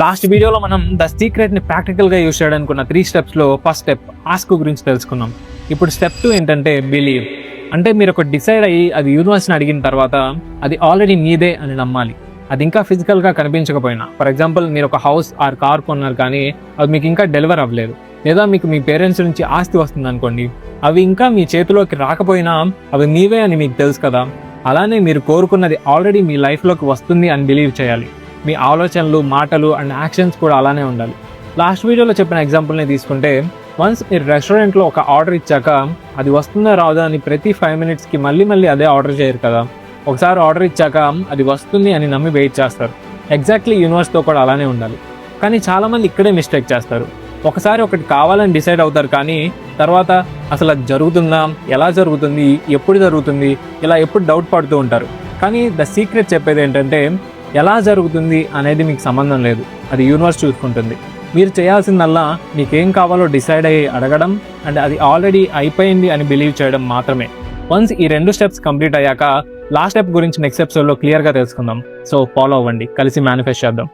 Last వీడియోలో మనం the secret ని ప్రాక్టికల్ గా యూస్ చేయడానుకున్న 3 స్టెప్స్ లో ఫస్ట్ స్టెప్ ఆస్క్ గురించి తెలుసుకున్నాం. ఇప్పుడు స్టెప్ 2 ఏంటంటే బిలీవ్. అంటే మీరు ఒక డిసైడ్ అయ్యి అది యూనివర్స్ని అడిగిన తర్వాత అది ఆల్రెడీ మీదే అని నమ్మాలి. అది ఇంకా ఫిజికల్ గా కనిపించకపోయినా, ఫర్ ఎగ్జాంపుల్ మీరు ఒక హౌస్ ఆర్ కార్ కొన్నారు కానీ అది మీకు ఇంకా డెలివర్ అవ్వలేదు, లేదా మీకు మీ పేరెంట్స్ నుంచి ఆస్తి వస్తుంది అనుకోండి, అవి ఇంకా మీ చేతిలోకి రాకపోయినా అవి మీవే అని మీకు తెలుసు కదా. అలానే మీరు కోరుకున్నది ఆల్రెడీ మీ లైఫ్లోకి వస్తుంది అని బిలీవ్ చేయాలి. మీ ఆలోచనలు, మాటలు అండ్ యాక్షన్స్ కూడా అలానే ఉండాలి. లాస్ట్ వీడియోలో చెప్పిన ఎగ్జాంపుల్ని తీసుకుంటే, వన్స్ మీరు రెస్టారెంట్లో ఒక ఆర్డర్ ఇచ్చాక అది వస్తుందా రాదా అని ప్రతి 5 minutesకి మళ్ళీ అదే ఆర్డర్ చేయరు కదా. ఒకసారి ఆర్డర్ ఇచ్చాక అది వస్తుంది అని నమ్మి వెయిట్ చేస్తారు. ఎగ్జాక్ట్లీ యూనివర్స్తో కూడా అలానే ఉండాలి. కానీ చాలామంది ఇక్కడే మిస్టేక్ చేస్తారు. ఒకసారి ఒకటి కావాలని డిసైడ్ అవుతారు కానీ తర్వాత అసలు అది జరుగుతుందా, ఎలా జరుగుతుంది, ఎప్పుడు జరుగుతుంది, ఇలా ఎప్పుడు డౌట్ పడుతూ ఉంటారు. కానీ ద సీక్రెట్ చెప్పేది ఏంటంటే, ఎలా జరుగుతుంది అనేది మీకు సంబంధం లేదు, అది యూనివర్స్ చూసుకుంటుంది. మీరు చేయాల్సిందల్లా మీకేం కావాలో డిసైడ్ అయ్యి అడగడం అండ్ అది ఆల్రెడీ అయిపోయింది అని బిలీవ్ చేయడం మాత్రమే. వన్స్ ఈ 2 స్టెప్స్ కంప్లీట్ అయ్యాక లాస్ట్ స్టెప్ గురించి నెక్స్ట్ ఎపిసోడ్లో క్లియర్గా తెలుసుకుందాం. సో ఫాలో అవ్వండి, కలిసి మేనిఫెస్ట్ చేద్దాం.